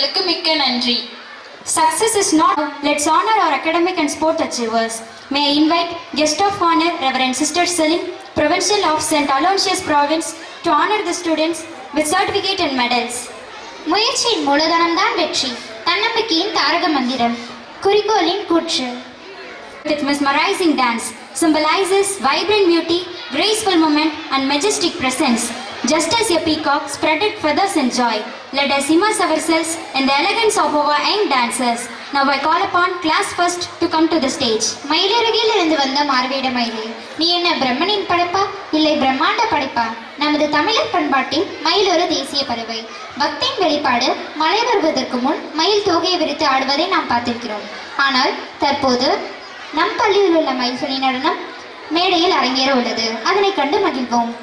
மயில்களுக்கு மிக்க நன்றி. Success is not. Let's honor our academic and sport achievers. May I invite guest of honor Reverend Sister Celine, Provincial of St. Aloysius Province, to honor the students with certificate and medals. முயற்சியின் மூலதனம்தான் வெற்றி, தன்னம்பிக்கையின் தாரக மந்திரம், குறிக்கோளின் கூற்று. With mesmerizing dance symbolizes vibrant beauty, graceful movement and majestic presence. Just as a peacock spreaded feathers in joy, let us immerse ourselves in the elegance of our young dancers. Now I call upon class first to come to the stage. மயிலருகில் இருந்து வந்த மார்வேட மயிலே, நீ என்ன பிரம்மனின் படைப்பா இல்லை பிரம்மாண்ட படைப்பா? நமது தமிழர் பண்பாட்டில் மயில் ஒரு தேசிய பறவை. பக்தியின் வெளிப்பாடு. மழை வருவதற்கு முன் மயில் தோகையை விரித்து ஆடுவதை நாம் பார்த்திருக்கிறோம். ஆனால் தற்போது நம் பள்ளியில் உள்ள மயில்களின் நடனம் மேடையில் அரங்கேற உள்ளது. அதனை கண்டு மகிழ்வோம்.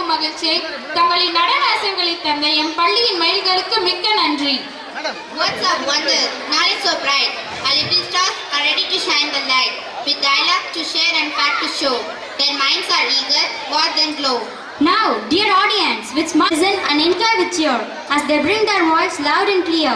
மகிழ்ச்சியை தங்களின் நடன அசைவுகளை தந்த எம் பள்ளியின் மயில்களுக்கு மிக்க நன்றி. Words of wonder, knowledge so bright. Our little stars are ready to shine the light. With dialogue to share and fact to show. Their minds are eager, more than glow. Now, dear audience, with smile, listen and enjoy with cheer as they bring their voice loud and clear.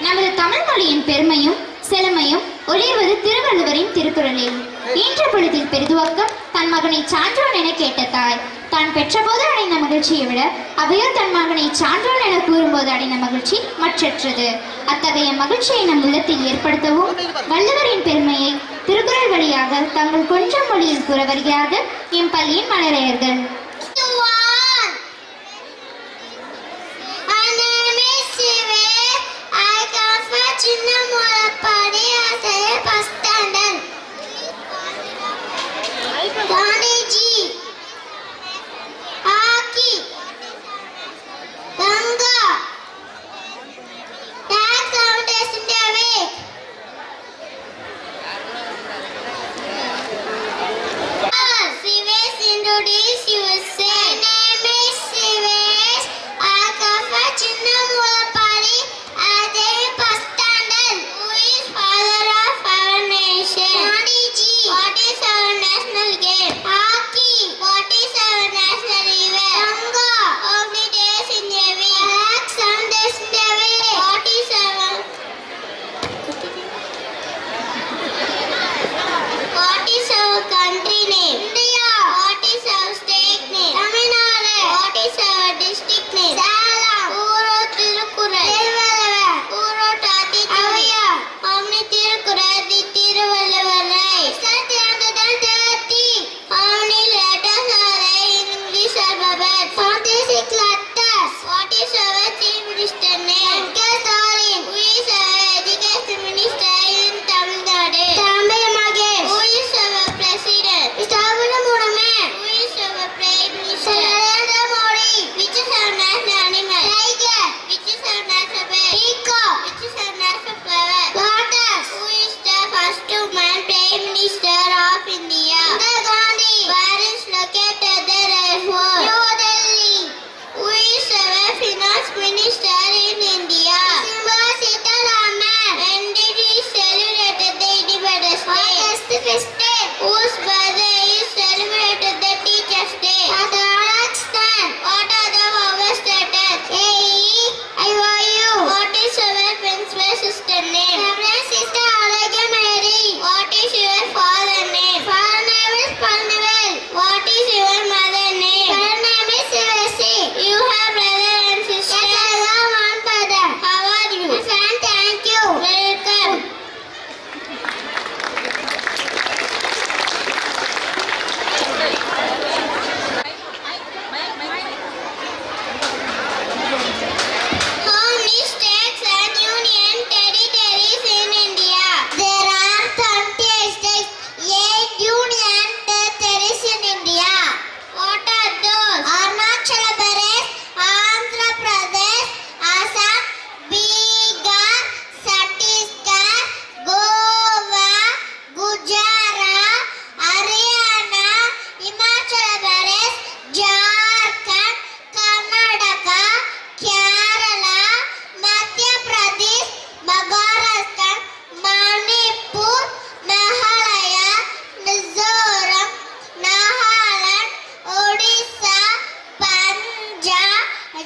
நமது தமிழ் மொழியின் பெருமையும் செழுமையும் ஒளிர்வது திருவள்ளுவரின் திருக்குறளில். ஈன்ற பொழுதில் பெரிதுவக்கம் தன் மகனை சான்றோன் என கேட்ட தாய் தான் பெற்றபோது அடைந்த மகிழ்ச்சியை விட அவையோ தன் மகனை சான்றோன் என கூறும்போது அடைந்த மகிழ்ச்சி மற்றற்றது. அத்தகைய மகிழ்ச்சியை நம் உள்ளத்தில் ஏற்படுத்தவும் வள்ளுவரின் பெருமையை திருக்குறள் வழியாக தங்கள் கொஞ்சம் மொழியில் கூற வருகிறார்கள் எம் பள்ளியின் மழலையர்கள்.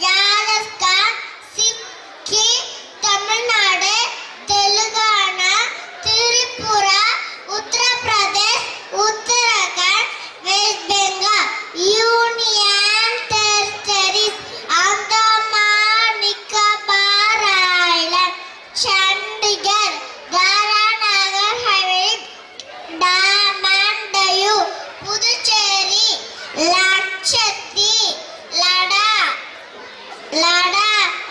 Rajasthan, Sikkim, Tamil Nadu, Telangana, Tripura, Uttar Pradesh, Uttarakhand, west Bengal, union territories, Andaman Nicobar island, Chandigarh, Dadra Nagar Haveli, Daman Diu, Puducherry, Lakshadweep, Ladakh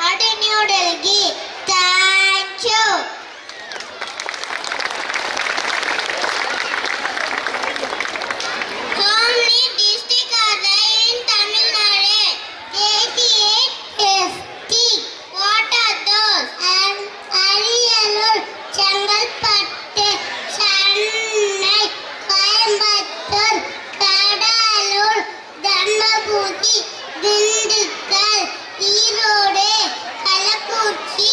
and New Delhi. Thank you. How many districts are there in Tamil Nadu? 88, 50. What are those? Ariyalur, Chengalpattu, Chennai, Coimbatore, Kadalur, Dharmaburi, Dindigul, Erode, Kallakurichi,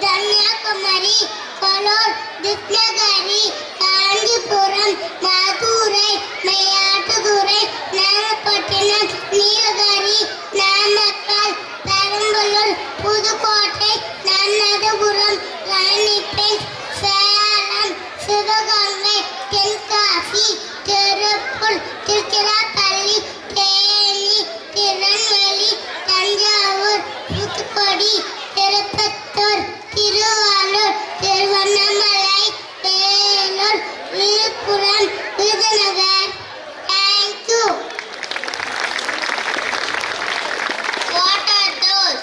Kanniyakumari, Karur, Krishnagiri, Kanchipuram, Madurai, Mayiladuthurai, Nagapattinam, Nilgiri, Namakkal, Perambalur, Pudukkottai, Ramanathapuram, Ranipet, Salem, Sivaganga, Tenkasi, Tiruppur, Tiruchirappalli, Theni, Tirunelveli, Thanjavur, Thoothukudi, Tirupathur, Thiruvarur, Tiruvannamalai, Vellore, Viluppuram, Virudhunagar. Thank you. What are those?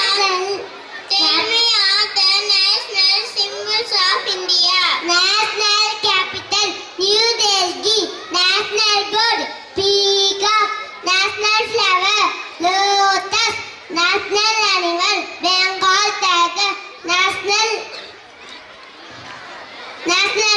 Tell me all the national symbols of India. National capital, New Delhi. National bird, peacock. National flower, lotus. National animal, Bengal tiger. National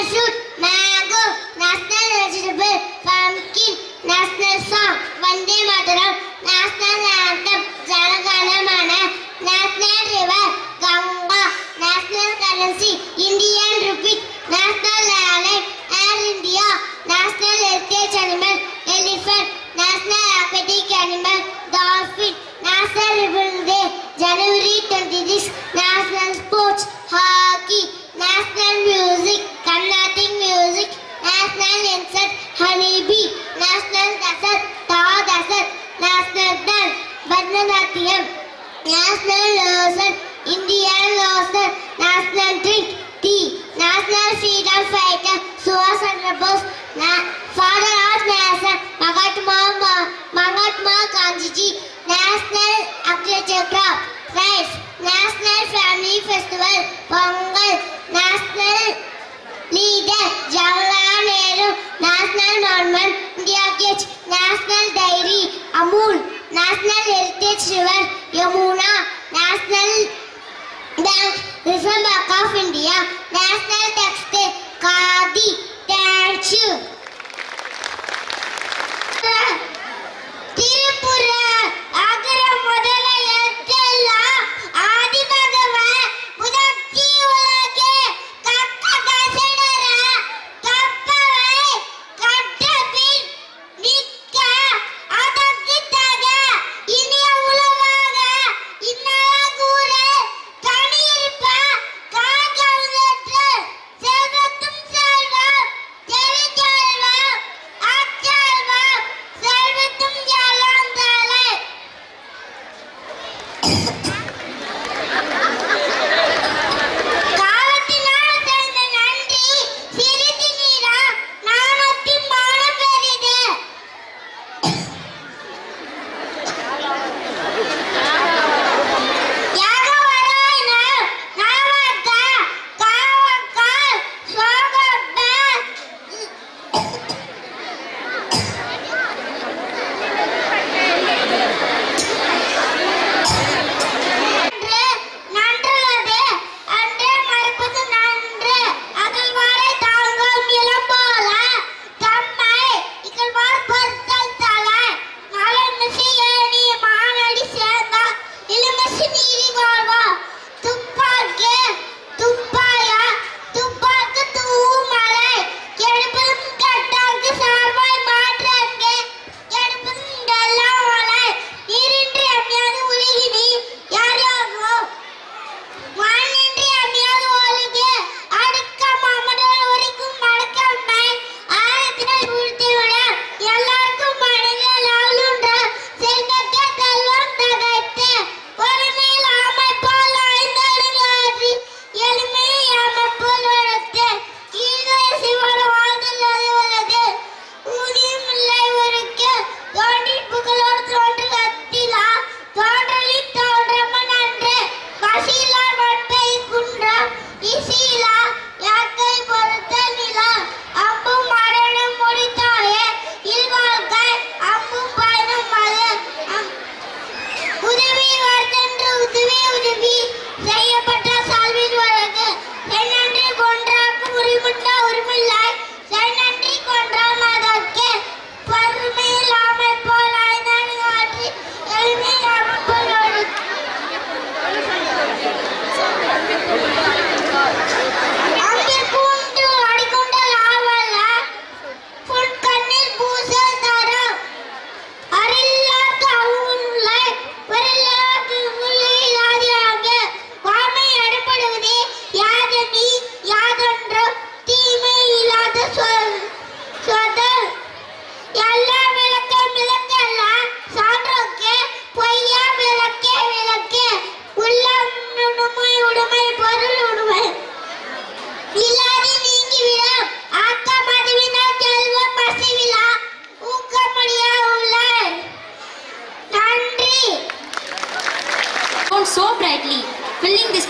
fruit, mango. National vegetable, pumpkin. National song, Vande Mataram. National anthem, Jana Gana Mana. National river, Ganga. National currency, Indian rupee. National island, Air India. National heritage animal, elephant. National aquatic animal, dolphin. National Republic Day, January 26. National sports, hockey. National music, Carnatic music. National insect, honeybee. National desert, Thar desert. National dance, Bharatanatyam. National lotion, Indian lotion. National drink, tea. National freedom fighter, Subhash Chandra Bose. Father of nation, Mahatma Gandhi. National agriculture crop, rice. National family festival, Pongal. National leader, Jawaharlal Nehru. National monument, India Gate. National dairy, Amul. National heritage river, Yamuna. National bank, Reserve Bank of India. National textile, Khadi. Thank you. Tripura, Agra முதல எல்லாம் ஆதி பகவான் முதற்சி உலகே கக்க கசடர கப்பவை கட்டபின் நிற்க அதற்கிட்டாக இனிய உலவாக இன்னல கூற கணியிருப்ப காகவுதற்று செல்வத்தும் செல்வம் தெரிஞ்சல்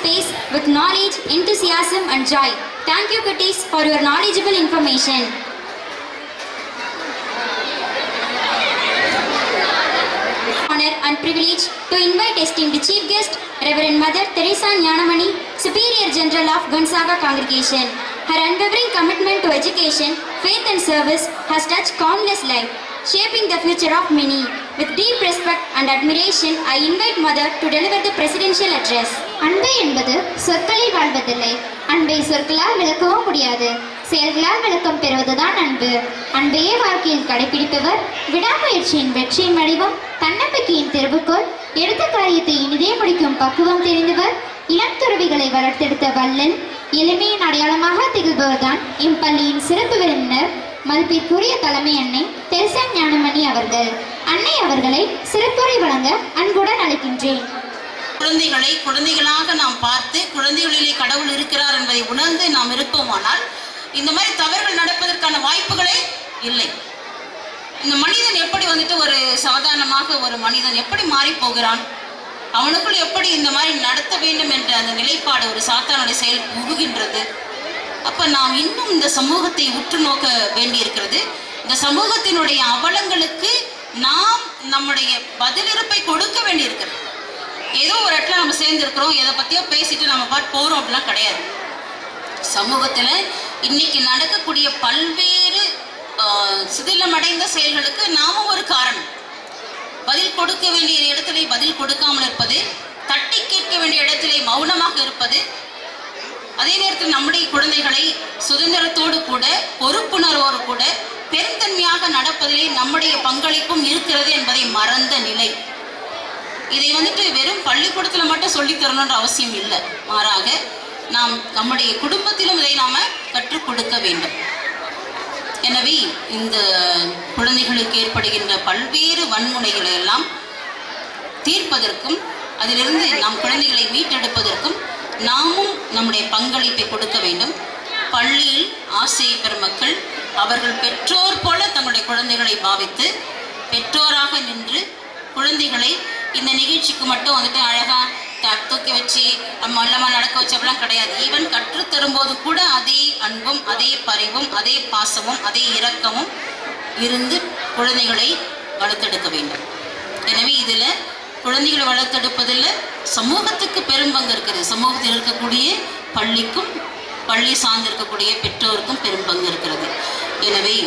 space with knowledge, enthusiasm and joy. Thank you kitties for your knowledgeable information. Honor and privilege to invite esteemed chief guest Reverend Mother Teresa Nyanamani, Superior General of Gonzaga Congregation. Her unwavering commitment to education, faith and service has touched countless lives, shaping the future of many. With deep respect and admiration, I invite Mother to deliver the presidential address. அன்பு என்பது சொற்களில் வாழ்வதில்லை. அன்பை சொற்களால் விளக்கவும் முடியாது. செயல்களால் விளக்கம் பெறுவதுதான் அன்பு. அன்பையே வாழ்க்கையில் கடைபிடிப்பவர் விடாமுயற்சியின் வெற்றியின் வடிவம், தன்னம்பிக்கையின் திறவுகோல், எடுத்த காரியத்தை இனிதே முடிக்கும் பக்குவம் தெரிந்தவர், இளம் துறவிகளை வளர்த்தெடுத்த வள்ளல், எளிமையின் அடையாளமாக திகழ்பவர்தான் இப்பள்ளியின் சிறப்பு விருந்தினர் மதிப்பிற்குரிய தலைமை அன்னை தெரசா ஞானமணி அவர்கள். அன்னை அவர்களை சிறப்புரை வழங்க அன்புடன் அழைக்கின்றேன். குழந்தைகளை குழந்தைகளாக நாம் பார்த்து குழந்தைகளிலே கடவுள் இருக்கிறார் என்பதை உணர்ந்து நாம் இருப்போமானால் இந்த மாதிரி தவறுகள் நடப்பதற்கான வாய்ப்புகளே இல்லை. இந்த மனிதன் எப்படி ஒரு சாதாரணமாக ஒரு மனிதன் எப்படி மாறி போகிறான், அவனுக்குள் எப்படி இந்த மாதிரி நடத்த வேண்டும் என்ற அந்த நிலைப்பாடு ஒரு சாத்தானுடைய செயல் புகுகின்றது. அப்ப நாம் இன்னும் இந்த சமூகத்தை உற்று நோக்க வேண்டியிருக்கிறது. இந்த சமூகத்தினுடைய அவலங்களுக்கு நாம் நம்முடைய பதிலிருப்பை கொடுக்க வேண்டியிருக்கிறது. ஏதோ ஒரு இடத்துல நம்ம சேர்ந்துருக்கிறோம், எதை பத்தியோ பேசிட்டு நம்ம பாட்டு போறோம் அப்படிலாம் கிடையாது. சமூகத்துல இன்னைக்கு நடக்கக்கூடிய பல்வேறு சிதிலமடைந்த செயல்களுக்கு நாமும் ஒரு காரணம். பதில் கொடுக்க வேண்டிய இடத்திலே பதில் கொடுக்காமல் இருப்பது, தட்டி கேட்க வேண்டிய இடத்திலே மௌனமாக இருப்பது, அதே நேரத்தில் நம்முடைய குழந்தைகளை சுதந்திரத்தோடு கூட பொறுப்புணர்வோடு கூட பெருந்தன்மையாக நடப்பதிலே நம்முடைய பங்களிப்பும் இருக்கிறது என்பதை மறந்த நிலை. இதை வெறும் பள்ளிக்கூடத்தில் மட்டும் சொல்லித் தரணுன்ற அவசியம் இல்லை. மாறாக நாம் நம்முடைய குடும்பத்திலும் இதை நாம கற்றுக் கொடுக்க வேண்டும். எனவே இந்த குழந்தைகளுக்கு ஏற்படுகின்ற பல்வேறு வன்முறைகளை எல்லாம் தீர்ப்பதற்கும் அதிலிருந்து நம் குழந்தைகளை மீட்டெடுப்பதற்கும் நாமும் நம்முடைய பங்களிப்பை கொடுக்க வேண்டும். பள்ளியில் ஆசிரியர் பெருமக்கள் அவர்கள் பெற்றோர் போல தங்களுடைய குழந்தைகளை பாவித்து பெற்றோராக நின்று குழந்தைகளை இந்த நிகழ்ச்சிக்கு மட்டும் அழகா தூக்கி வச்சு மல்லமா நடக்க வச்சு அப்படிலாம் கிடையாது. ஈவன் கற்றுத்தரும்போது கூட அதே அன்பும் அதே பரிவும் அதே பாசமும் அதே இரக்கமும் இருந்து குழந்தைகளை வளர்த்தெடுக்க வேண்டும். எனவே இதுல குழந்தைகளை வளர்த்தெடுப்பதில் சமூகத்துக்கு பெரும்பங்கு இருக்கிறது. சமூகத்தில் இருக்கக்கூடிய பள்ளிக்கும் பள்ளி சார்ந்து இருக்கக்கூடிய பெற்றோருக்கும் பெரும்பங்கு இருக்கிறது. எனவே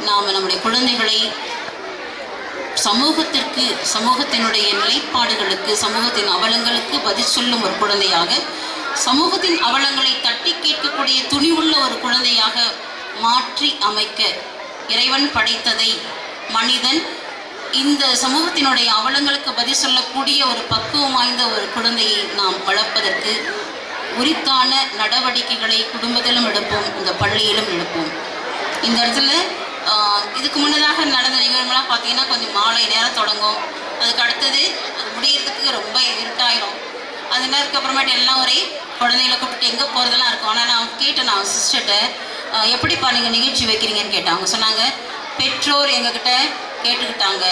நாம் நம்முடைய குழந்தைகளை சமூகத்திற்கு, சமூகத்தினுடைய நிலைப்பாடுகளுக்கு, சமூகத்தின் அவலங்களுக்கு பதில் சொல்லும் ஒரு குழந்தையாக, சமூகத்தின் அவலங்களை தட்டி கேட்கக்கூடிய துணிவுள்ள ஒரு குழந்தையாக மாற்றி அமைக்க இறைவன் படைத்ததை மனிதன் இந்த சமூகத்தினுடைய அவலங்களுக்கு பதில் சொல்லக்கூடிய ஒரு பக்குவம் வாய்ந்த ஒரு குழந்தையை நாம் வளர்ப்பதற்கு உரித்தான நடவடிக்கைகளை குடும்பத்திலும் எடுப்போம், இந்த பள்ளியிலும் எடுப்போம். இந்த இடத்துல இதுக்கு முன்னதாக நடந்த நிகழ்வுலாம் பார்த்தீங்கன்னா கொஞ்சம் மாலை நேரம் தொடங்கும். அதுக்கு அடுத்தது அது முடியறதுக்கு ரொம்ப இருட்டாயிரும். அது நேரத்துக்கு அப்புறமேட்டு எல்லாம் ஒரே குழந்தைகளை கூப்பிட்டு எங்கே போகிறதெல்லாம் இருக்கும். ஆனால் நான் கேட்டேன், நான் சிஸ்டர்கிட்ட எப்படிப்பா நீங்கள் நிகழ்ச்சி வைக்கிறீங்கன்னு கேட்டேன். அவங்க சொன்னாங்க, பெற்றோர் எங்ககிட்ட கேட்டுக்கிட்டாங்க,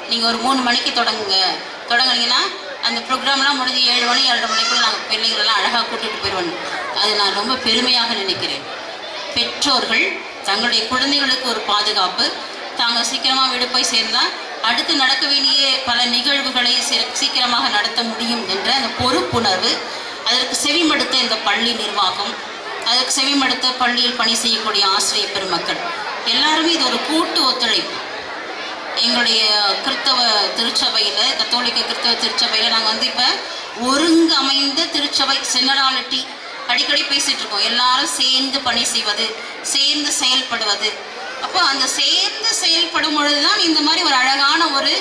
நீங்கள் ஒரு 3 மணிக்கு தொடங்குனீங்கன்னா அந்த ப்ரோக்ராம்லாம் முடிஞ்சு 7 மணி 7:30 மணிக்குள்ளே நாங்கள் பிள்ளைங்களெல்லாம் அழகாக கூட்டிகிட்டு போயிடுவோம். அது நான் ரொம்ப பெருமையாக நினைக்கிறேன். பெற்றோர்கள் தங்களுடைய குழந்தைகளுக்கு ஒரு பாதுகாப்பு, தாங்கள் சீக்கிரமாக வீடு போய் சேர்ந்தால் அடுத்து நடக்க வேண்டிய பல நிகழ்வுகளை சீக்கிரமாக நடத்த முடியும் என்ற அந்த பொறுப்புணர்வு, அதற்கு செவிமடுத்த இந்த பள்ளி நிர்வாகம், அதற்கு செவிமடுத்த பள்ளியில் பணி செய்யக்கூடிய ஆசிரியர் பெருமக்கள் எல்லாருமே இது ஒரு கூட்டு ஒத்துழைப்பு. எங்களுடைய கிறிஸ்தவ திருச்சபையில், கத்தோலிக்க கிறிஸ்தவ திருச்சபையில் நாங்கள் இப்போ ஒருங்கமைந்த திருச்சபை செனராலிட்டி அடிக்கடி பேசிகிட்டு இருக்கோம். எல்லாரும் சேர்ந்து பணி செய்வது, சேர்ந்து செயல்படுவது. அப்போ அந்த சேர்ந்து செயல்படும் பொழுது தான் இந்த மாதிரி ஒரு அழகான ஒரு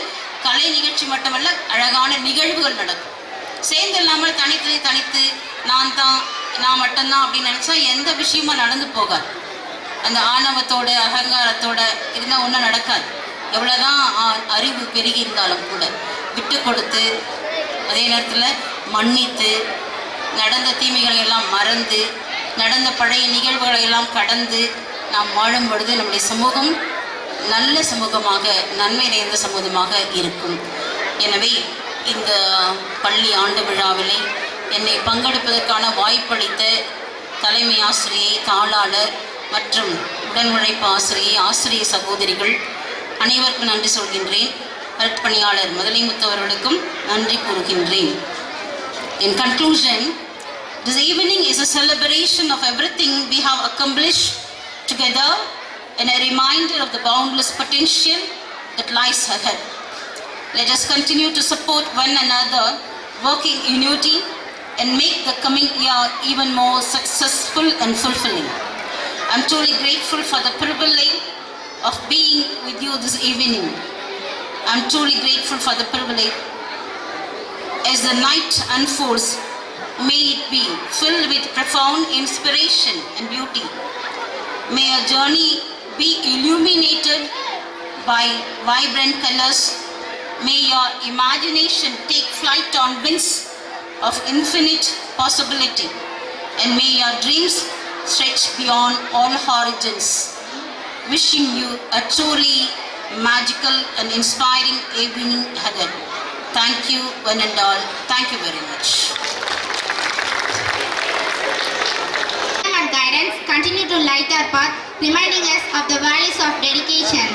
கலை நிகழ்ச்சி மட்டுமல்ல, அழகான நிகழ்வுகள் நடக்கும். சேர்ந்து இல்லாமல் தனித்து நான் மட்டும்தான் அப்படின்னு நினச்சா எந்த விஷயமும் நடந்து போகாது. அந்த ஆணவத்தோட அகங்காரத்தோட இருந்தால் ஒன்றும் நடக்காது. எவ்வளோதான் அறிவு பெருகி இருந்தாலும் கூட விட்டு கொடுத்து, அதே நேரத்தில் மன்னித்து, நடந்த தீமைகளை எல்லாம் மறந்து, நடந்த பழைய நிகழ்வுகளை எல்லாம் கடந்து நாம் வாழும் பொழுது நம்முடைய சமூகம் நல்ல சமூகமாக, நன்மை நிறைந்த சமூகமாக இருக்கும். எனவே இந்த பள்ளி ஆண்டு விழாவிலே என்னை பங்கெடுப்பதற்கான வாய்ப்பளித்த தலைமை ஆசிரியை, தாளாளர் மற்றும் உடன் உழைப்பு ஆசிரியை, ஆசிரிய சகோதரிகள் அனைவருக்கும் நன்றி சொல்கின்றேன். அருட்பணியாளர் முதலைமுத்து அவர்களுக்கும் நன்றி கூறுகின்றேன். In conclusion, this evening is a celebration of everything we have accomplished together and a reminder of the boundless potential that lies ahead. Let us continue to support one another, working in unity and make the coming year even more successful and fulfilling. I am truly grateful for the privilege of being with you this evening. I am truly grateful for the privilege. As the night unfolds, may it be filled with profound inspiration and beauty. May our journey be illuminated by vibrant colors. May your imagination take flight on wings of infinite possibility. And may your dreams stretch beyond all horizons. Wishing you a truly magical and inspiring evening ahead. Thank you one and all. Thank you very much. And guidance continue to light our path, reminding us of the values of dedication.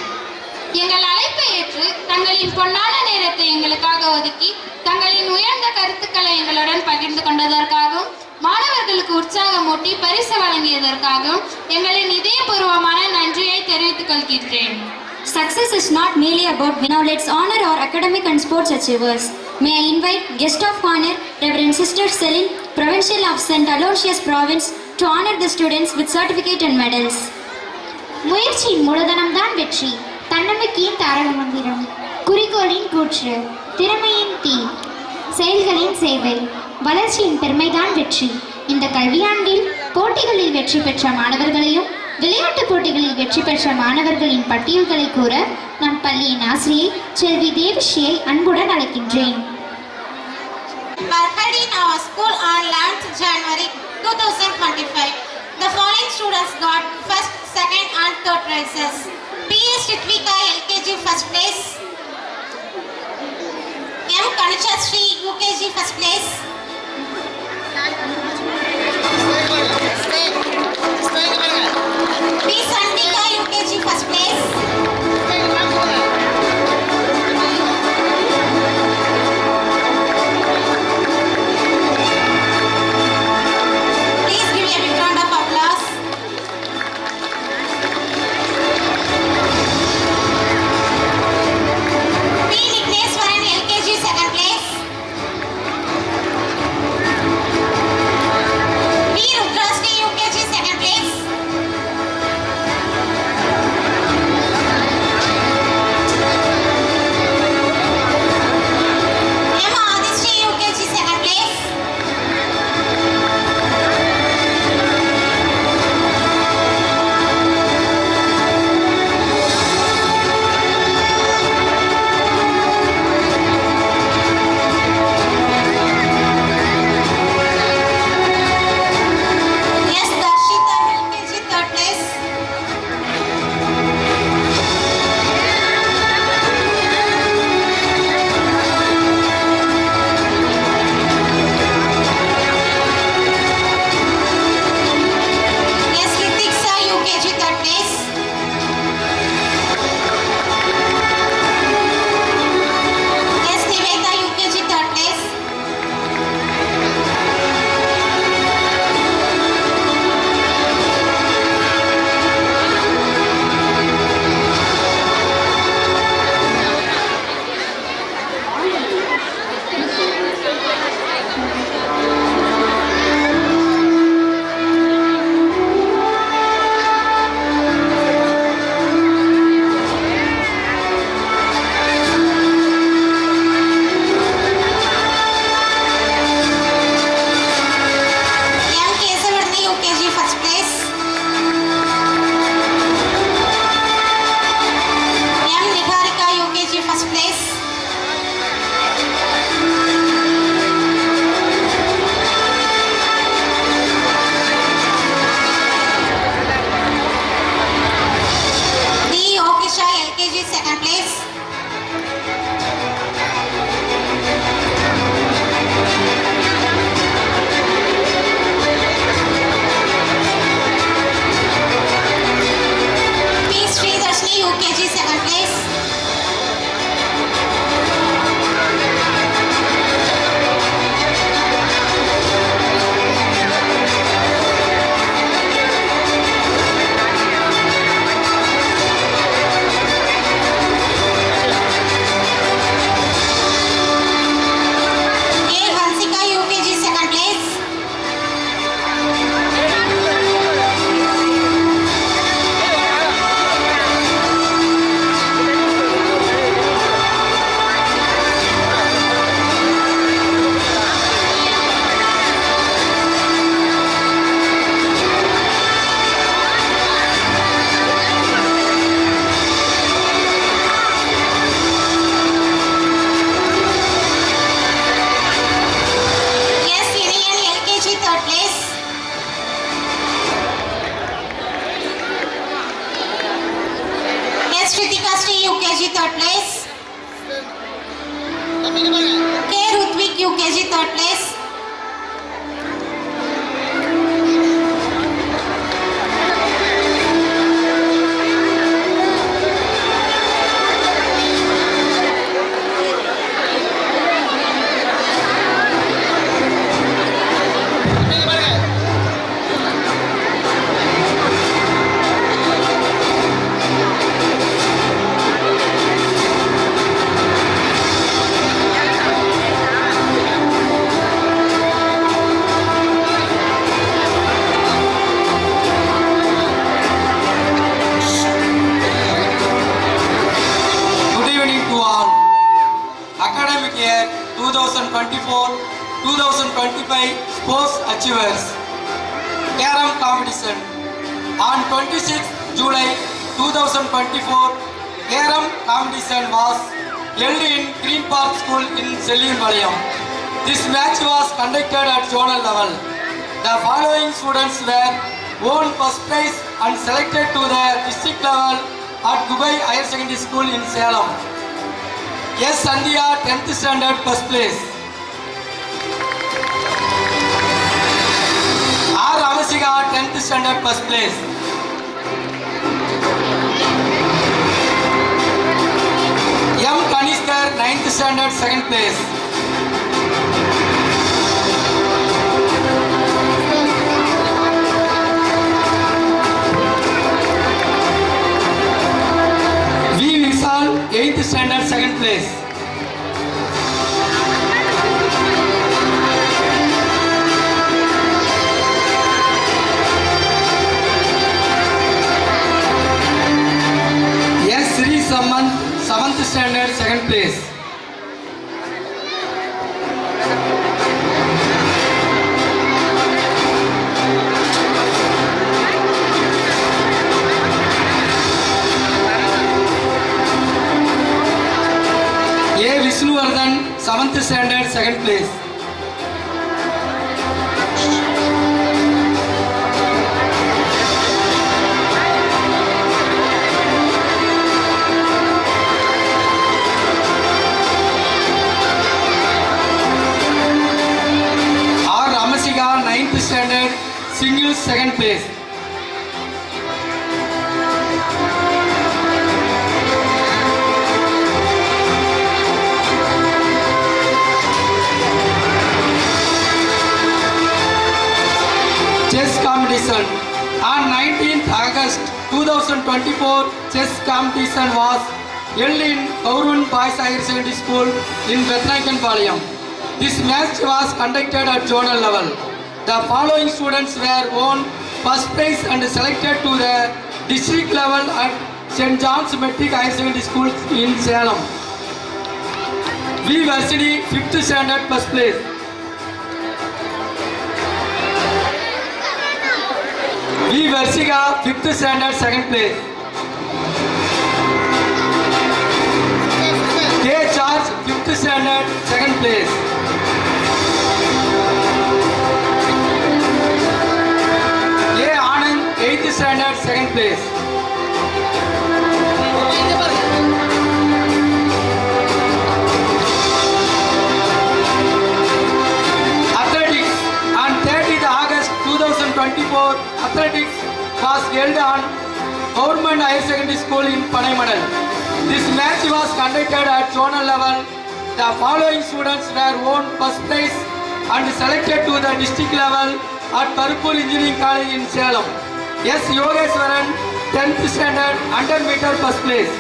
எங்கள் அழைப்பை ஏற்று தங்களின் பொன்னான நேரத்தை எங்களுக்காக ஒதுக்கி தங்களின் உயர்ந்த கருத்துக்களை எங்களுடன் பகிர்ந்து கொண்டதற்காகவும் மாணவர்களுக்கு உற்சாகமூட்டி பரிசு வழங்கியதற்காகவும் எங்களின் இதயபூர்வமான நன்றியை தெரிவித்துக் கொள்கின்றேன். Success is not merely about winning. Now let's honor our academic and sports achievers. May I invite guest of honor Reverend Sister Celine, Provincial of St. Aloysius Province, to honor the students with certificate and medals. முயற்சியின் மூலதனம்தான் வெற்றி, தன்னம்பிக்கையின் தாரக மந்திரம், குறிக்கோளின் கூற்று, திறமையின் தீ, செயல்களின் சேவை, வளர்ச்சியின் பெருமைதான் வெற்றி. இந்த கல்வியாண்டில் போட்டிகளில் வெற்றி பெற்ற மாணவர்களையும் விளையாட்டுப் போட்டிகளில் வெற்றி பெற்ற மாணவர்களின் பட்டியல்களை கூற நம் பள்ளியின் ஆசிரியை செல்வி தேவிஸ்ரீயை அன்புடன் அழைக்கின்றேன். Were held in our school on 11th January 2025. The following students got first, second and third prizes. P.S. Ritvika LKG first place. M. Kanachasri UKG first place. P. Sandika UKG first place. Please give a big round of applause. KG third place. Good evening to all. Academic year 2024-2025 Sports Achievers Carom Competition. On 26th July 2024, Carom Competition was held in Green Park School in Sellipalayam. This match was conducted at zonal level. The following students were won first prize and selected to the district level at Dubai Higher Secondary School in Salem. S. Sandhya, 10th standard, first place. R. Ramasika, 10th standard, first place. M. Kanishkar, 9th standard, second place. V. Vishal, 8th standard, second place. S. Sri Samant, 7th standard, second place. A. Vishnuvardan, 7th standard, second place. R. Ramasika, 9th standard, singles, second place. Chess competition. On 19th August 2024, chess competition was held in Kaurun Boys Higher Secondary School in Bethnaikanpalayam. This match was conducted at zonal level. The following students were won first prize and selected to the district level at St. John's Metric Higher Secondary School in Salem. V. Varsity, 5th standard, first place. V. Versika, 5th standard, second place. K. Charge, 5th standard, second place. A. Anand, 8th standard, second place. Athletics. On 30th August 2024, athletics was held on Government Higher Secondary School in Panaimadal. This match was conducted at zonal level. The following students were won first prize and selected to the district level at Parupur Engineering College in Salem. S. Yogeswaran, 10th standard, 100 meter, first place.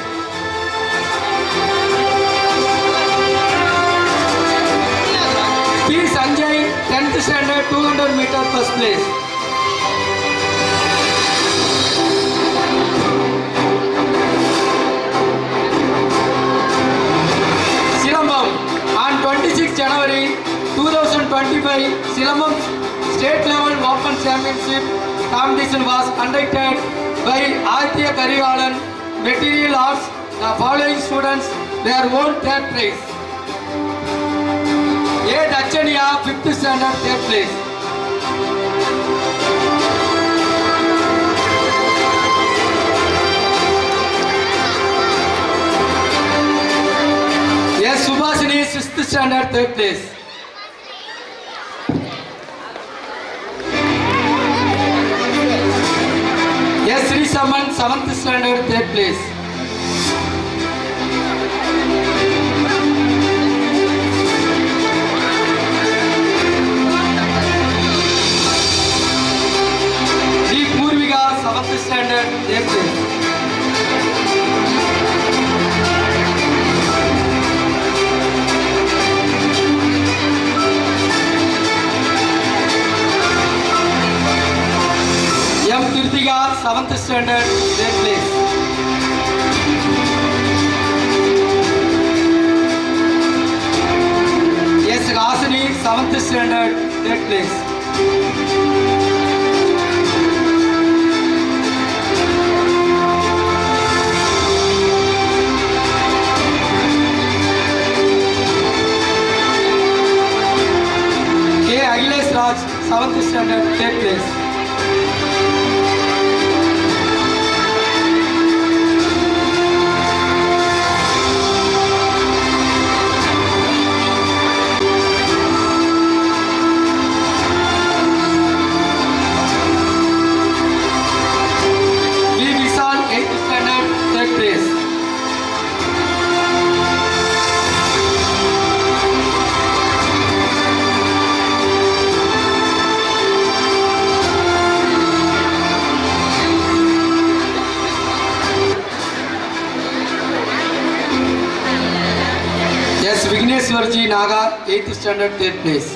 P. Sanjay, 10th standard, 200 meter, first place. Silambam. On 26 January 2025, Silambam State Level Open Championship competition was conducted by Aditya Karivalan, Material Arts. The following students were won third prize. A. Dachania, 5th standard, third place. S. Subhashini, 6th standard, third place. Saman 7th standard 3rd place. D. Purvika 7th standard 8th place. M. Kirtika 7th standard 8th place. S. Hasini 7th standard 8th place. K. Akhilesh Raj 7th standard 8th place. B. Vishal 8th standard 3rd place. Yes, Vigneshwarji Naga 8th standard 3rd place.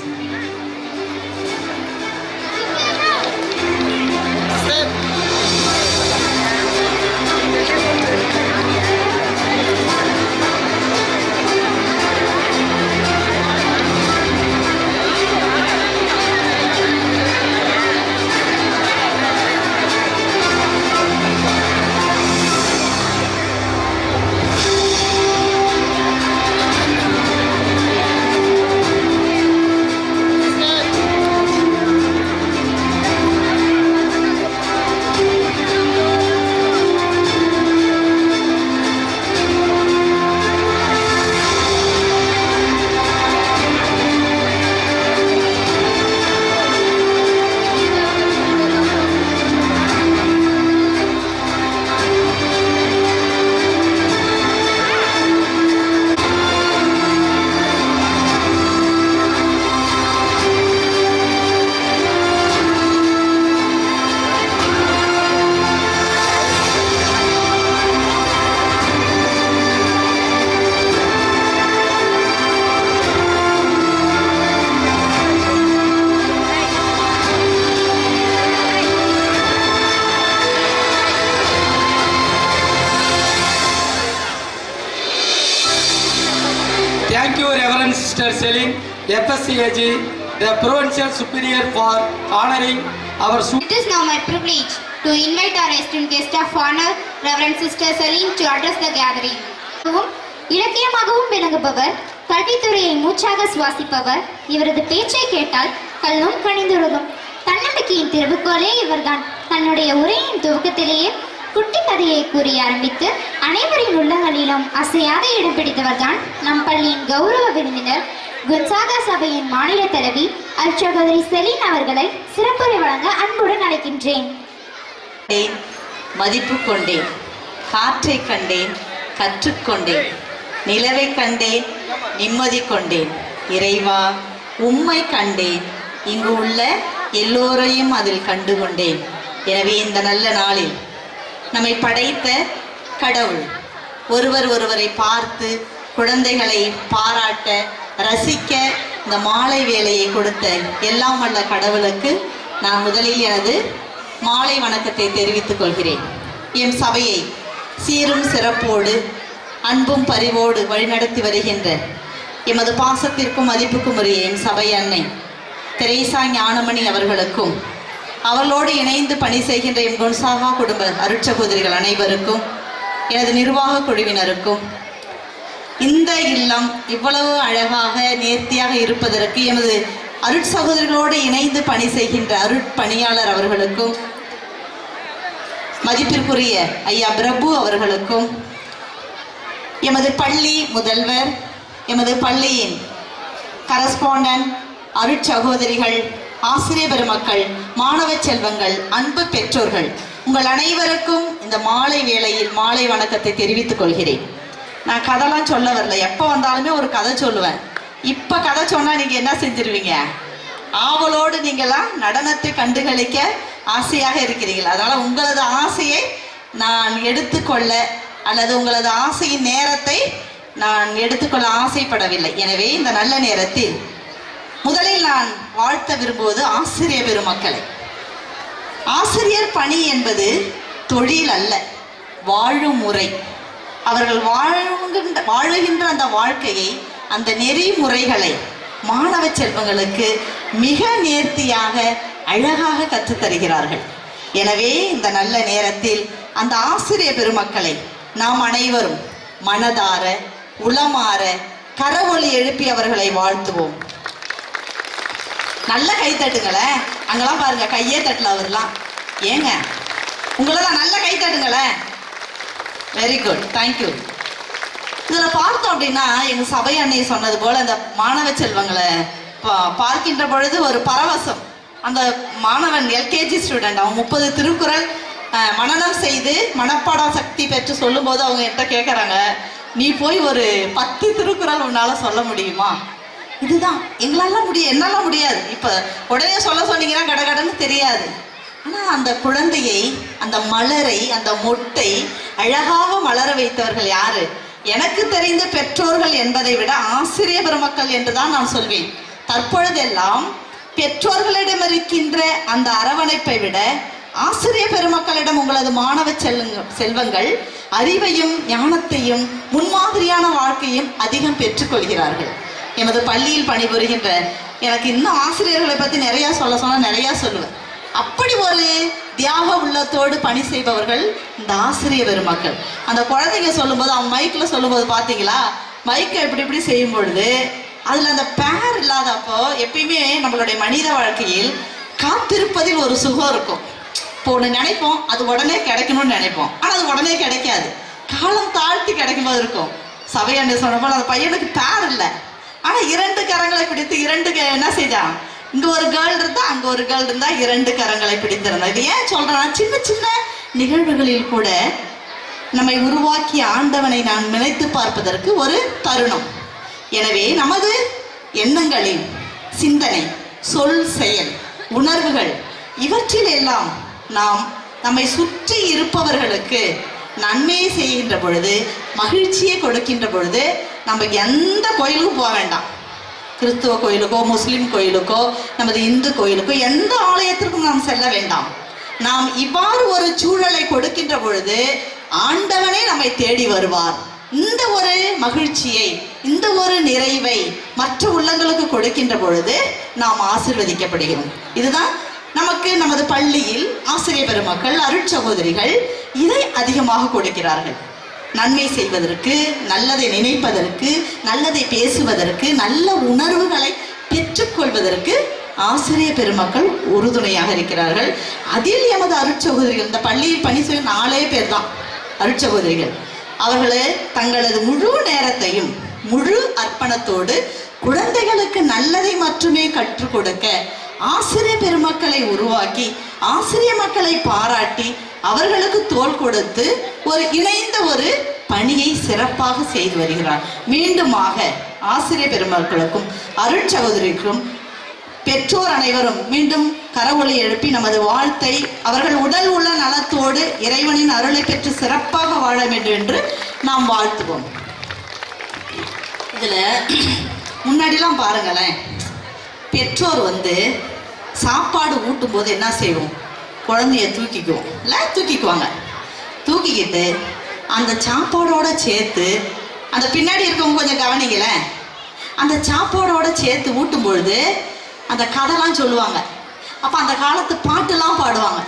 Thank you, Reverend Sister Celine, FSCAG, the Provincial Superior, for honoring our students. It is now my privilege to invite our esteemed guest of honor, Reverend Sister Celine, to address the gathering. இலக்கியமாகவும் விளங்குபவர், கல்வித்துறையை மூச்சாக சுவாசிப்பவர். இவரது பேச்சை கேட்டால் கல்லும் கனிந்துருகும். தன்னம்பிக்கையின் திறவுகோலே இவர்தான். தன்னுடைய உரையின் துவக்கத்திலேயே குட்டி கதையை கூறி ஆரம்பித்து அனைவரின் உள்ளங்களிலும் அசையாத இடம் பிடித்தவர்தான் நம் பள்ளியின் கௌரவ விருந்தினர், குன்சாகா சபையின் மாநில தலைவி அருட்சகோதரி செலின் அவர்களை சிறப்புரை வழங்க அன்புடன் அழைக்கின்றேன். மதிப்பு கொண்டேன், காற்றை கண்டேன், கற்றுக்கொண்டேன், நிலவை கண்டேன், நிம்மதி கொண்டேன். இறைவா, உம்மை கண்டேன், இங்கு உள்ள எல்லோரையும் அதில் கண்டு கொண்டேன். எனவே இந்த நல்ல நாளில் நம்மை படைத்த கடவுள் ஒருவர் ஒருவரை பார்த்து குழந்தைகளை பாராட்ட ரசிக்க இந்த மாலை வேளையை கொடுத்த எல்லாம் வல்ல கடவுளுக்கு நான் முதலில் எனது மாலை வணக்கத்தை தெரிவித்துக் கொள்கிறேன். எம் சபையை சீரும் சிறப்போடு அன்பும் பரிவோடு வழிநடத்தி வருகின்ற எமது பாசத்திற்கும் மதிப்புக்கும் உரிய எம் சபை அன்னை தெரேசா ஞானமணி அவர்களுக்கும், அவர்களோடு இணைந்து பணி செய்கின்ற எம் குன்சாகா குடும்ப அருட்சகோதரிகள் அனைவருக்கும், எனது நிர்வாக குழுவினருக்கும், இந்த இல்லம் இவ்வளவு அழகாக நேர்த்தியாக இருப்பதற்கு எமது அருட்சகோதரிகளோடு இணைந்து பணி செய்கின்ற அருட்பணியாளர் அவர்களுக்கும், மதிப்பிற்குரிய ஐயா பிரபு அவர்களுக்கும், எமது பள்ளி முதல்வர், எமது பள்ளியின் கரஸ்பாண்டன்ட், அருட்சகோதரிகள், ஆசிரிய பெருமக்கள், மாணவ செல்வங்கள், அன்பு பெற்றோர்கள், உங்கள் அனைவருக்கும் இந்த மாலை வேளையில் மாலை வணக்கத்தை தெரிவித்துக் கொள்கிறேன். நான் கதைலாம் சொல்ல வரல, எப்போ வந்தாலுமே ஒரு கதை சொல்லுவேன். இப்போ கதை சொன்னால் நீங்கள் என்ன செஞ்சிருவீங்க? ஆவலோடு நீங்களாம் நடனத்தை கண்டுகளிக்க ஆசையாக இருக்கிறீர்கள். அதனால் உங்களது ஆசையை நான் எடுத்துக்கொள்ள அல்லது உங்களது ஆசையின் நேரத்தை நான் எடுத்துக்கொள்ள ஆசைப்படவில்லை. எனவே இந்த நல்ல நேரத்தில் முதலில் நான் வாழ்த்த விரும்புவது ஆசிரியர் பெருமக்களை. ஆசிரியர் பணி என்பது தொழில் அல்ல, வாழும் முறை. அவர்கள் வாழுகின்ற அந்த வாழ்க்கையை, அந்த நெறிமுறைகளை மாணவ செல்வங்களுக்கு மிக நேர்த்தியாக அழகாக கற்றுத்தருகிறார்கள். எனவே இந்த நல்ல நேரத்தில் அந்த ஆசிரியர் பெருமக்களை நாம் அனைவரும் மனதார உளமாற கரவொலி எழுப்பி அவர்களை வாழ்த்துவோம். நல்ல கை தட்டுங்களேன். அங்கெல்லாம் பாருங்க, கையே தட்டல அவர்லாம். ஏங்க உங்களெல்லாம் நல்ல கை தட்டுங்களேன். Very good, thank you. இதில் பார்த்தோம் அப்படின்னா எங்கள் சபை அன்னை சொன்னது போல் அந்த மாணவ செல்வங்களை பார்க்கின்ற பொழுது ஒரு பரவசம். அந்த மாணவன் எல்கேஜி ஸ்டூடெண்ட், அவன் 30 திருக்குறள் மனனம் செய்து மனப்பாடம் சக்தி பெற்று சொல்லும்போது அவங்க என்கிட்ட கேட்குறாங்க, நீ போய் ஒரு 10 திருக்குறள் உன்னால் சொல்ல முடியுமா? இதுதான் எங்களாலாம் முடியும், என்னாலாம் முடியாது. இப்போ உடனே சொல்ல சொன்னீங்கன்னா கடகடன்னு தெரியாது. ஆனால் அந்த குழந்தையை, அந்த மலரை, அந்த மொட்டை அழகாக மலர வைத்தவர்கள் யாரு? எனக்கு தெரிந்த பெற்றோர்கள் என்பதை விட ஆசிரியர் பெருமக்கள் என்று தான் நான் சொல்வேன். தற்பொழுதெல்லாம் பெற்றோர்களிடம் இருக்கின்ற அந்த அரவணைப்பை விட ஆசிரியர் பெருமக்களிடம் உங்களது மாணவ செல்வங்கள் அறிவையும் ஞானத்தையும் முன்மாதிரியான வாழ்க்கையும் அதிகம் பெற்றுக்கொள்கிறார்கள். எமது பள்ளியில் பணிபுரிகின்ற எனக்கு இன்னும் ஆசிரியர்களை பற்றி நிறையா சொன்னால் நிறையா சொல்லுவேன். அப்படி ஒரு தியாக உள்ளத்தோடு பணி செய்பவர்கள் இந்த ஆசிரியர் பெருமக்கள். அந்த குழந்தைங்க சொல்லும்போது, அவன் மைக்கில் சொல்லும்போது பார்த்தீங்களா, மைக்கை இப்படி செய்யும் பொழுது அதில் அந்த பேர் இல்லாதப்போ எப்பயுமே நம்மளுடைய மனித வாழ்க்கையில் காத்திருப்பதில் ஒரு சுகம் இருக்கும். இப்போ ஒன்று நினைப்போம், அது உடனே கிடைக்கணும்னு நினைப்போம், ஆனால் அது உடனே கிடைக்காது. காலம் தாழ்த்தி கிடைக்கும்போது இருக்கும். சபையாண்டு சொன்னப்போ அந்த பையனுக்கு பேர் இல்லை, ஆனால் 2 கரங்களை பிடித்து 2 என்ன செய்தான், இங்கே ஒரு கேர்ள் இருந்தால் அங்கே ஒரு கேர்ள் இருந்தால் 2 கரங்களை பிடித்திருந்தான். இது ஏன் சொல்கிறேன்னா, சின்ன சின்ன நிகழ்வுகளில் கூட நம்மை உருவாக்கிய ஆண்டவனை நான் நினைத்து பார்ப்பதற்கு ஒரு தருணம். எனவே நமது எண்ணங்களின் சிந்தனை, சொல், செயல், உணர்வுகள் இவற்றில் எல்லாம் நாம் நம்மை சுற்றி இருப்பவர்களுக்கு நன்மையை செய்கின்ற பொழுது, மகிழ்ச்சியை கொடுக்கின்ற பொழுது நம்ம எந்த கோயிலுக்கும் போக வேண்டாம். கிறிஸ்துவ கோயிலுக்கோ, முஸ்லிம் கோயிலுக்கோ, நமது இந்து கோயிலுக்கோ, எந்த ஆலயத்திற்கும் நாம் செல்ல வேண்டாம். நாம் இவ்வாறு ஒரு சூழலை கொடுக்கின்ற பொழுது ஆண்டவனே நம்மை தேடி வருவார். இந்த ஒரு மகிழ்ச்சியை, இந்த ஒரு நிறைவை மற்ற உள்ளங்களுக்கு கொடுக்கின்ற பொழுது நாம் ஆசீர்வதிக்கப்படுகிறோம். இதுதான் நமக்கு நமது பள்ளியில் ஆசிரியர் பெருமக்கள், அருட்சகோதரிகள் இதை அதிகமாக கொடுக்கிறார்கள். நன்மை செய்வதற்கு, நல்லதை நினைப்பதற்கு, நல்லதை பேசுவதற்கு, நல்ல உணர்வுகளை பெற்றுக்கொள்வதற்கு ஆசிரியர் பெருமக்கள் உறுதுணையாக இருக்கிறார்கள். அதில் எமது அருட்சகோதரிகள், இந்த பள்ளியில் பணி செய்யும் 4 பேர் தான் அருட்சகோதரிகள். அவர்களே தங்களது முழு நேரத்தையும் முழு அர்ப்பணத்தோடு குழந்தைகளுக்கு நல்லதை மட்டுமே கற்றுக் கொடுக்க ஆசிரியர் பெருமக்களை உருவாக்கி, ஆசிரியர் மக்களை பாராட்டி, அவர்களுக்கு தோள் கொடுத்து ஒரு இணைந்த ஒரு பணியை சிறப்பாக செய்து வருகிறார். மீண்டுமாக ஆசிரியர் பெருமக்களுக்கும் அருட்சகோதரிக்கும் பெற்றோர் அனைவரும் மீண்டும் கரவொலி எழுப்பி நமது வாழ்த்தை, அவர்கள் உடல் உள்ள நலத்தோடு இறைவனின் அருளை பெற்று சிறப்பாக வாழ வேண்டும் என்று நாம் வாழ்த்துவோம். இதில் முன்னாடிலாம் பாருங்களேன், பெற்றோர் சாப்பாடு ஊட்டும் போது என்ன செய்வோம், குழந்தைய தூக்கிக்குவோம் இல்லை, தூக்கிக்குவாங்க. தூக்கிக்கிட்டு அந்த சாப்பாடோட சேர்த்து, அந்த பின்னாடி இருக்கவங்க கொஞ்சம் கவனிங்களேன், அந்த சாப்பாடோட சேர்த்து ஊட்டும் பொழுது அந்த கதைலாம் சொல்லுவாங்க. அப்போ அந்த காலத்து பாட்டுலாம் பாடுவாங்க.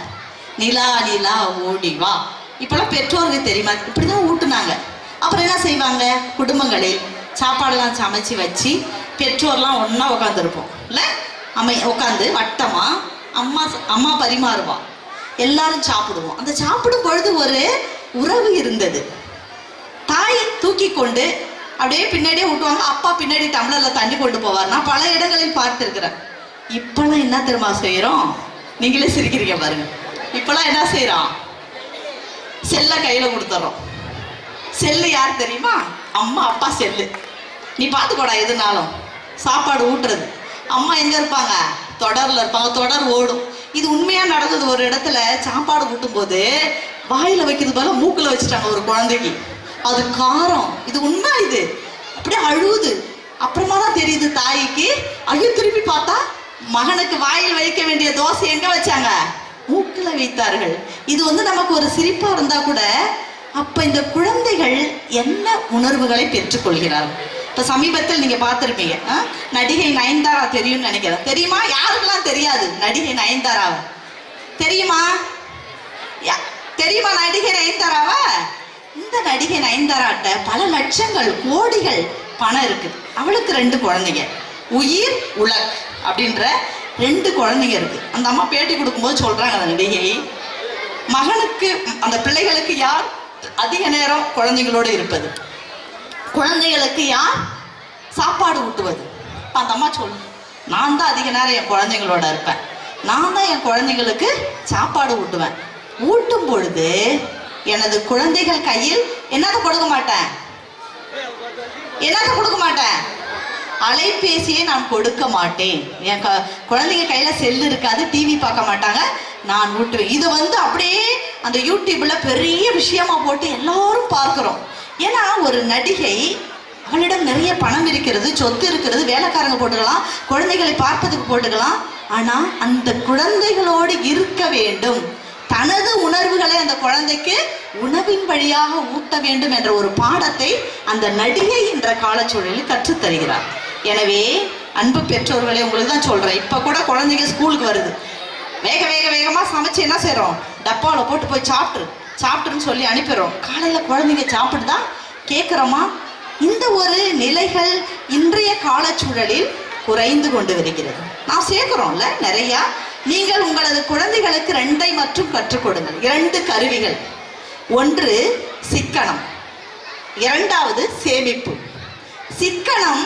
நிலா நிலா ஓடி வா. இப்போலாம் பெற்றோருக்கு தெரியுமா, இப்படி தான் ஊட்டுனாங்க. அப்புறம் என்ன செய்வாங்க, குடும்பங்களில் சாப்பாடெல்லாம் சமைச்சு வச்சு பெற்றோர்லாம் ஒன்றா உட்காந்துருப்போம் இல்லை, உட்காந்து வட்டமாக அம்மா பரிமாறுவா, எல்லாரும் சாப்பிடுவோம். அந்த சாப்பிடும் பொழுது ஒரு உறவு இருந்தது. தாய் தூக்கி கொண்டு அப்படியே பின்னாடியே ஊட்டுவாங்க, அப்பா பின்னாடி டம்ளரில் தண்ணி கொண்டு போவார். நான் பல இடங்களில் பார்த்துருக்கிறேன். இப்போல்லாம் என்ன தெரியுமா செய்கிறோம், நீங்களே சிரிக்கிறீங்க பாருங்க. இப்போல்லாம் என்ன செய்கிறோம், செல்லை கையில் கொடுத்துட்றோம். செல்லு யார் தெரியுமா? அம்மா அப்பா செல்லு. நீ பார்த்துக்கோடா எதுனாலும். சாப்பாடு ஊட்டுறது அம்மா எங்கே இருப்பாங்க? தொடரில் இருப்பாங்க. தொடர் ஓடும். இது உண்மையாக நடந்தது. ஒரு இடத்துல சாப்பாடு ஊட்டும்போது வாயில் வைக்கிறது போல மூக்கில் வச்சுட்டாங்க ஒரு குழந்தைக்கு. அது காரம். இது உண்மை. இது அப்படியே அழுவுது. அப்புறமா தான் தெரியுது தாய்க்கு. ஐயோ, திருப்பி பார்த்தா மகனுக்கு வாயில் வைக்க வேண்டிய தோசை எங்கே வச்சாங்க? மூக்கில் வைத்தார்கள். இது நமக்கு ஒரு சிரிப்பாக இருந்தால் கூட அப்போ இந்த குழந்தைகள் என்ன உணர்வுகளை பெற்றுக்கொள்கிறார்கள். இப்போ சமீபத்தில் நீங்கள் பார்த்துருப்பீங்க, நடிகை நயன்தாரா தெரியும்னு நினைக்கிறேன். தெரியுமா? யாருக்கெல்லாம் தெரியாது நடிகை நயன்தாராவை? தெரியுமா? தெரியுமா நடிகை நயன்தாராவை? இந்த நடிகை நயன்தாராட்ட பல லட்சங்கள் கோடிகள் பணம் இருக்குது. அவளுக்கு 2 குழந்தைங்க, உயிர் உலக் அப்படின்ற 2 குழந்தைங்க இருக்கு. அந்த அம்மா பேட்டி கொடுக்கும்போது சொல்றாங்க, அந்த நடிகை மகனுக்கு அந்த பிள்ளைகளுக்கு யார் அதிக நேரம் குழந்தைகளோடு இருப்பது, குழந்தைகளுக்கு யார் சாப்பாடு ஊட்டுவது. அந்த அம்மா சொல்லு, நான் தான் அதிக நேரம் என் குழந்தைங்களோட இருப்பேன். நான் தான் என் குழந்தைங்களுக்கு சாப்பாடு ஊட்டுவேன். ஊட்டும் பொழுது எனது குழந்தைகள் கையில் என்னத்தை கொடுக்க மாட்டேன், அலைபேசியை நான் கொடுக்க மாட்டேன். என் குழந்தைங்க கையில செல்லு இருக்காது, டிவி பார்க்க மாட்டாங்க, நான் ஊட்டுவேன். இது அப்படியே அந்த யூடியூப்ல பெரிய விஷயமா போட்டு எல்லாரும் பார்க்கிறோம். ஏன்னா ஒரு நடிகை, அவளிடம் நிறைய பணம் இருக்கிறது, சொத்து இருக்கிறது, வேலைக்காரங்க போட்டுக்கலாம், குழந்தைகளை பார்ப்பதுக்கு போட்டுக்கலாம். ஆனா அந்த குழந்தைகளோடு இருக்க வேண்டும். தனது உணர்வுகளை அந்த குழந்தைக்கு உணவின் வழியாக ஊட்ட வேண்டும் என்ற ஒரு பாடத்தை அந்த நடிகை என்ற காலச்சூழலில் கற்றுத்தருகிறார். எனவே அன்பு பெற்றோர்களே, உங்களுக்கு தான் சொல்றேன். இப்ப கூட குழந்தைங்க ஸ்கூலுக்கு வருது, வேகமா சமைச்சு என்ன செய்யறோம், டப்பாவில் போட்டு போய் சாப்பிட்டுன்னு சொல்லி அனுப்பிடுறோம். காலையில குழந்தைங்க சாப்பிட்டு தான் கேட்குறோமா? இந்த ஒரு நிலைகள் இன்றைய காலச்சூழலில் குறைந்து கொண்டு வருகிறது. நான் சேர்க்கிறோம்ல நிறையா. நீங்கள் உங்களது குழந்தைகளுக்கு 2 மட்டும் கற்றுக் கொடுங்கள். 2 கருவிகள். ஒன்று சிக்கனம், 2வது சேமிப்பு. சிக்கனம்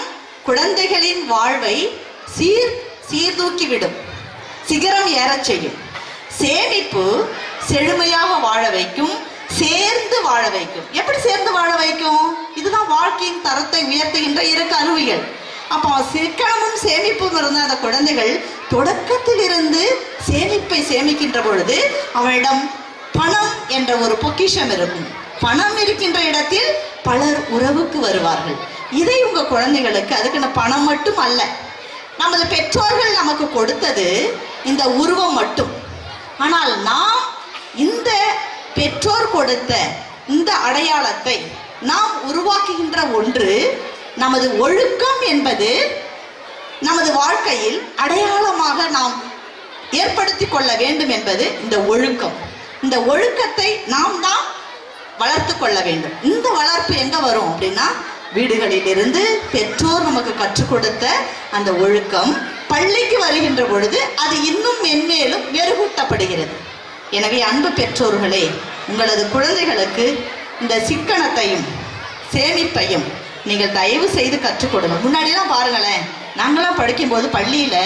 குழந்தைகளின் வாழ்வை சீர்தூக்கிவிடும், சிகரம் ஏறச் செய்யும். சேமிப்பு செழுமையாக வாழ வைக்கும், சேர்ந்து வாழ வைக்கும். எப்படி சேர்ந்து வாழ வைக்கும்? இதுதான் வாழ்க்கையின் தரத்தை உயர்த்துகின்ற 2 கருவிகள். அப்போ சிக்கனமும் சேமிப்பும் இருந்த அந்த குழந்தைகள் தொடக்கத்தில் இருந்து சேமிப்பை சேமிக்கின்ற பொழுது அவளிடம் பணம் என்ற ஒரு பொக்கிஷம் இருக்கும். பணம் இருக்கின்ற இடத்தில் பலர் உறவுக்கு வருவார்கள். இதை உங்க குழந்தைகளுக்கு, அதுக்குன்னு பணம் மட்டும் அல்ல, நமது பெற்றோர்கள் நமக்கு கொடுத்தது இந்த உருவம் மட்டும். ஆனால் நாம் இந்த பெற்றோர் கொடுத்த இந்த அடையாளத்தை நாம் உருவாக்குகின்ற ஒன்று. நமது ஒழுக்கம் என்பது நமது வாழ்க்கையில் அடையாளமாக நாம் ஏற்படுத்தி கொள்ள வேண்டும் என்பது இந்த ஒழுக்கம். இந்த ஒழுக்கத்தை நாம் தான் வளர்த்து கொள்ள வேண்டும். இந்த வளர்ப்பு எங்க வரும் அப்படின்னா, வீடுகளிலிருந்து பெற்றோர் நமக்கு கற்றுக் கொடுத்த அந்த ஒழுக்கம் பள்ளிக்கு வருகின்ற பொழுது அது இன்னும் மென்மேலும் மெருகூட்டப்படுகிறது. எனவே அன்பு பெற்றோர்களே, உங்களது குழந்தைகளுக்கு இந்த சிக்கனத்தையும் சேமிப்பையும் நீங்கள் தயவு செய்து கற்றுக் கொடுங்க. முன்னாடிலாம் பாருங்களேன், நாங்களாம் படிக்கும்போது பள்ளியில்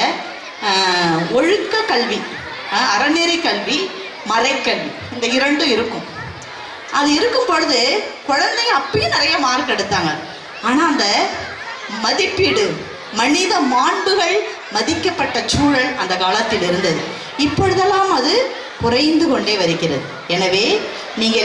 ஒழுக்க கல்வி, அறநெறி கல்வி, மறைக்கல்வி, இந்த 2 இருக்கும். அது இருக்கும் பொழுது குழந்தைங்க அப்பயும் நிறைய மார்க் எடுத்தாங்க. ஆனால் அந்த மதிப்பீடு, மனித மாண்புகள் மதிக்கப்பட்ட சூழல் அந்த காலத்தில் இருந்தது. இப்பொழுதெல்லாம் அது குறைந்து கொண்டே வருகிறது. எனவே நீங்கள்